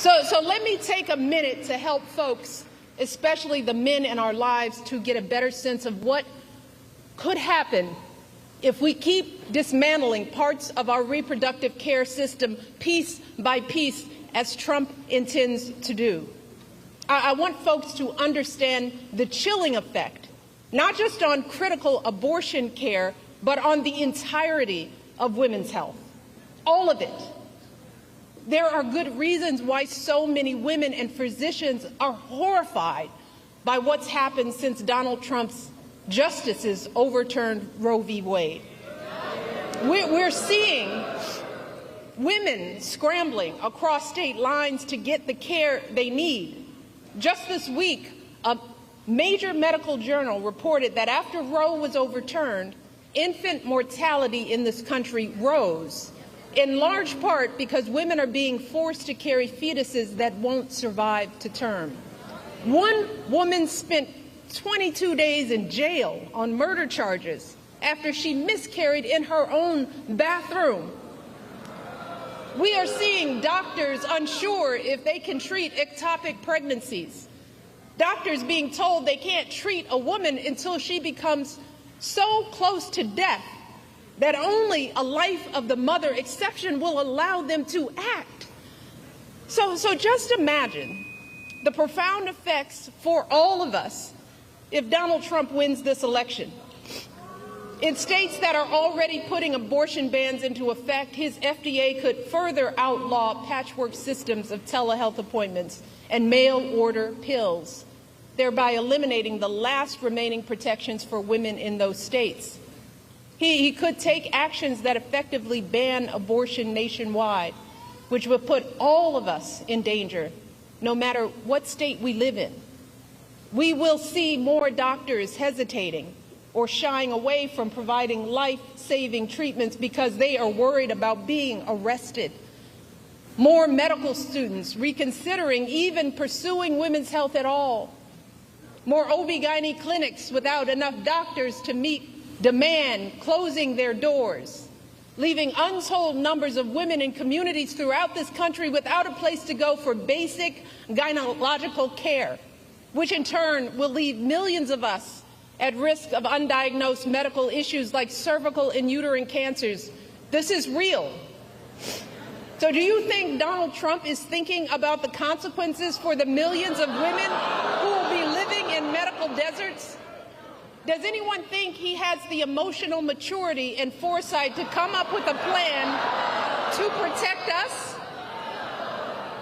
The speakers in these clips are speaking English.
So let me take a minute to help folks, especially the men in our lives, to get a better sense of what could happen if we keep dismantling parts of our reproductive care system piece by piece, as Trump intends to do. I want folks to understand the chilling effect, not just on critical abortion care, but on the entirety of women's health, all of it. There are good reasons why so many women and physicians are horrified by what's happened since Donald Trump's justices overturned Roe v. Wade. We're seeing women scrambling across state lines to get the care they need. Just this week, a major medical journal reported that after Roe was overturned, infant mortality in this country rose, in large part because women are being forced to carry fetuses that won't survive to term. One woman spent 22 days in jail on murder charges after she miscarried in her own bathroom. We are seeing doctors unsure if they can treat ectopic pregnancies. Doctors being told they can't treat a woman until she becomes so close to death that only a life of the mother exception will allow them to act. So just imagine the profound effects for all of us if Donald Trump wins this election. In states that are already putting abortion bans into effect, his FDA could further outlaw patchwork systems of telehealth appointments and mail-order pills, thereby eliminating the last remaining protections for women in those states. He could take actions that effectively ban abortion nationwide, which would put all of us in danger, no matter what state we live in. We will see more doctors hesitating or shying away from providing life-saving treatments because they are worried about being arrested. More medical students reconsidering even pursuing women's health at all. More OB/GYN clinics without enough doctors to meet demand closing their doors, leaving untold numbers of women in communities throughout this country without a place to go for basic gynecological care, which in turn will leave millions of us at risk of undiagnosed medical issues like cervical and uterine cancers. This is real. So do you think Donald Trump is thinking about the consequences for the millions of women who will be living in medical deserts? Does anyone think he has the emotional maturity and foresight to come up with a plan to protect us?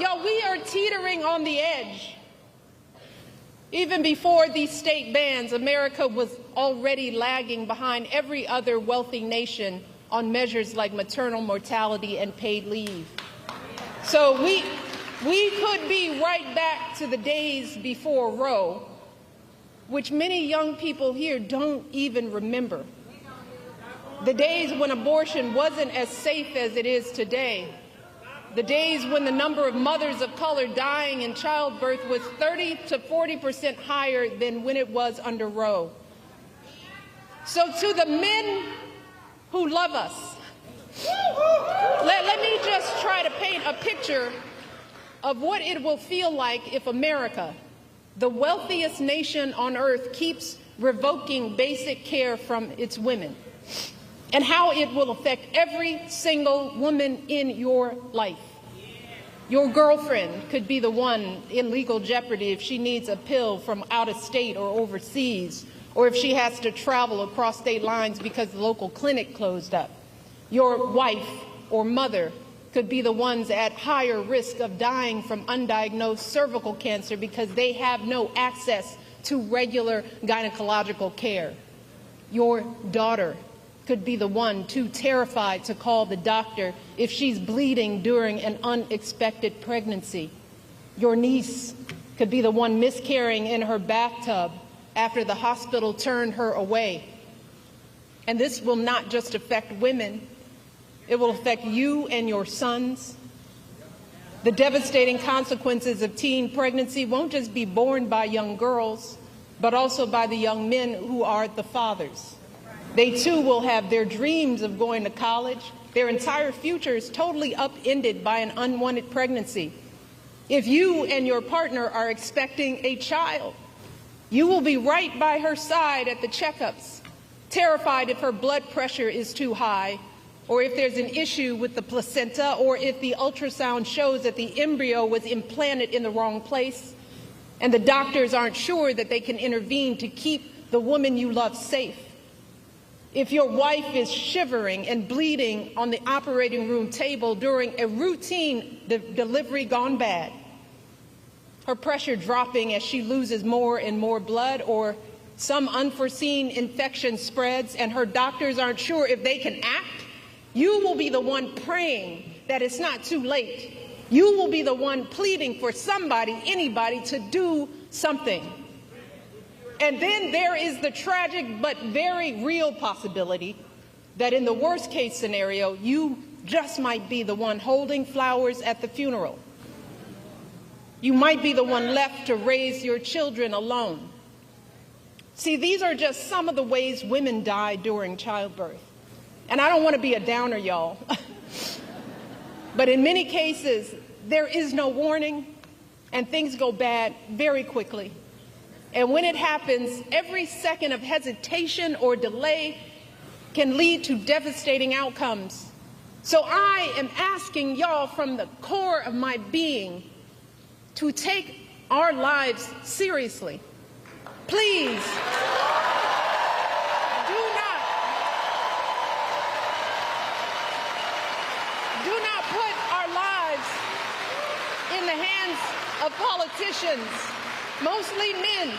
Y'all, we are teetering on the edge. Even before these state bans, America was already lagging behind every other wealthy nation on measures like maternal mortality and paid leave. So we could be right back to the days before Roe, which many young people here don't even remember. The days when abortion wasn't as safe as it is today. The days when the number of mothers of color dying in childbirth was 30 to 40% higher than when it was under Roe. So to the men who love us, let me just try to paint a picture of what it will feel like if America, the wealthiest nation on earth, keeps revoking basic care from its women, and how it will affect every single woman in your life. Your girlfriend could be the one in legal jeopardy if she needs a pill from out of state or overseas, or if she has to travel across state lines because the local clinic closed up. Your wife or mother could be the ones at higher risk of dying from undiagnosed cervical cancer because they have no access to regular gynecological care. Your daughter could be the one too terrified to call the doctor if she's bleeding during an unexpected pregnancy. Your niece could be the one miscarrying in her bathtub after the hospital turned her away. And this will not just affect women, it will affect you and your sons. The devastating consequences of teen pregnancy won't just be borne by young girls, but also by the young men who are the fathers. They too will have their dreams of going to college, their entire futures totally upended by an unwanted pregnancy. If you and your partner are expecting a child, you will be right by her side at the checkups, terrified if her blood pressure is too high, or if there's an issue with the placenta, or if the ultrasound shows that the embryo was implanted in the wrong place, and the doctors aren't sure that they can intervene to keep the woman you love safe. If your wife is shivering and bleeding on the operating room table during a routine delivery gone bad, her pressure dropping as she loses more and more blood, or some unforeseen infection spreads and her doctors aren't sure if they can act, you will be the one praying that it's not too late. You will be the one pleading for somebody, anybody, to do something. And then there is the tragic but very real possibility that in the worst case scenario, you just might be the one holding flowers at the funeral. You might be the one left to raise your children alone. See, these are just some of the ways women die during childbirth. And I don't want to be a downer, y'all. But in many cases, there is no warning, and things go bad very quickly. And when it happens, every second of hesitation or delay can lead to devastating outcomes. So I am asking y'all from the core of my being to take our lives seriously. Please, do not put our lives in the hands of politicians, mostly men,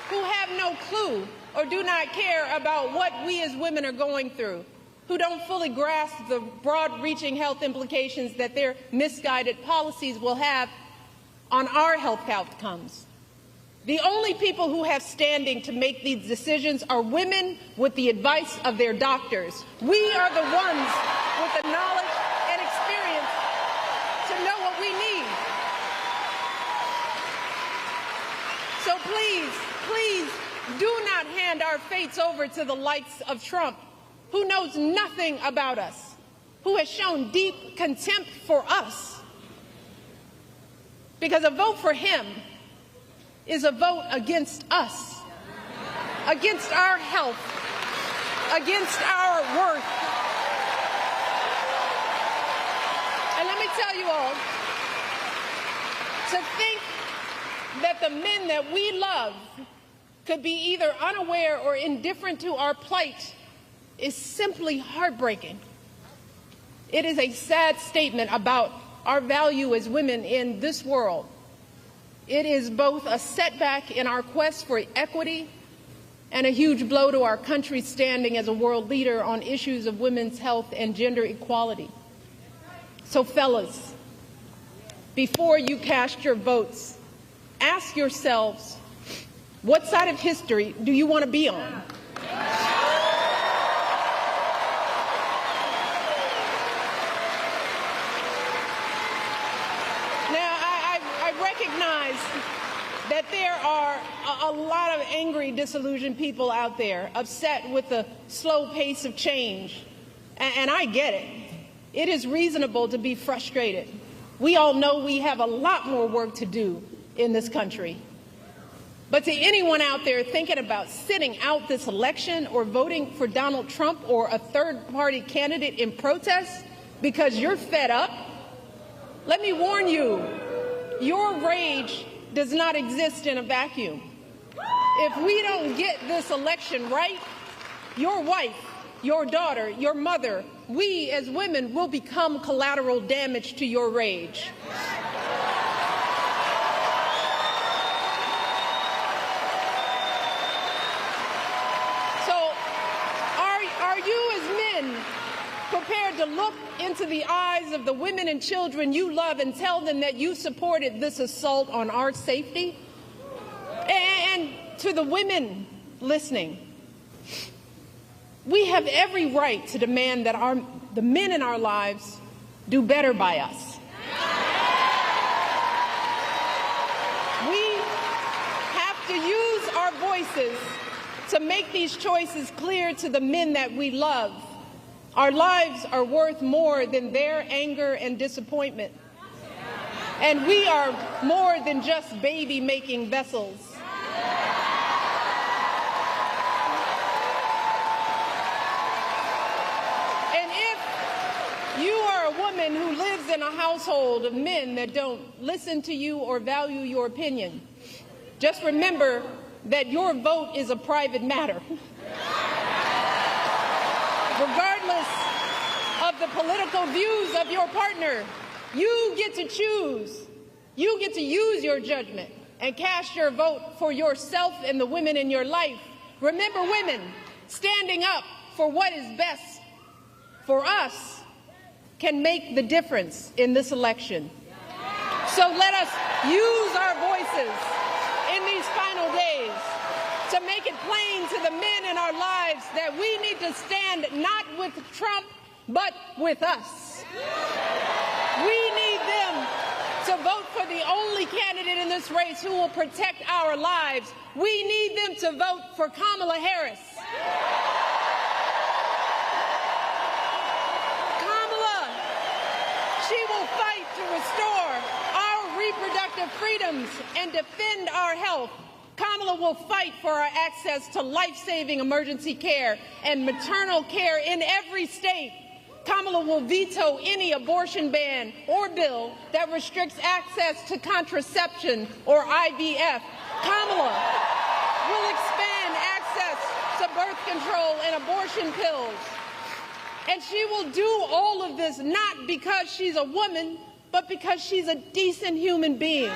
who have no clue or do not care about what we as women are going through, who don't fully grasp the broad-reaching health implications that their misguided policies will have on our health outcomes. The only people who have standing to make these decisions are women with the advice of their doctors. We are the ones with the knowledge and experience to know what we need. So please, please do not hand our fates over to the likes of Trump, who knows nothing about us, who has shown deep contempt for us. Because a vote for him is a vote against us, against our health, against our worth. And let me tell you all, to think that the men that we love could be either unaware or indifferent to our plight is simply heartbreaking. It is a sad statement about our value as women in this world. It is both a setback in our quest for equity and a huge blow to our country's standing as a world leader on issues of women's health and gender equality. So fellas, before you cast your votes, ask yourselves, what side of history do you want to be on? That there are a lot of angry, disillusioned people out there, upset with the slow pace of change. And I get it. It is reasonable to be frustrated. We all know we have a lot more work to do in this country. But to anyone out there thinking about sitting out this election or voting for Donald Trump or a third-party candidate in protest because you're fed up, let me warn you, your rage does not exist in a vacuum. If we don't get this election right, your wife, your daughter, your mother, we as women will become collateral damage to your rage. So, are you as men prepared to look into the eyes of the women and children you love and tell them that you supported this assault on our safety? And to the women listening, we have every right to demand that the men in our lives do better by us. We have to use our voices to make these choices clear to the men that we love. Our lives are worth more than their anger and disappointment. And we are more than just baby-making vessels. And if you are a woman who lives in a household of men that don't listen to you or value your opinion, just remember that your vote is a private matter. Regardless of the political views of your partner, you get to choose. You get to use your judgment and cast your vote for yourself and the women in your life. Remember, women, standing up for what is best for us can make the difference in this election. So let us use our voices in these final days to make it plain to the men in our lives that we need to stand not with Trump, but with us. We need them to vote for the only candidate in this race who will protect our lives. We need them to vote for Kamala Harris. Kamala, she will fight to restore our reproductive freedoms and defend our health. Kamala will fight for our access to life-saving emergency care and maternal care in every state. Kamala will veto any abortion ban or bill that restricts access to contraception or IVF. Kamala will expand access to birth control and abortion pills. And she will do all of this not because she's a woman, but because she's a decent human being.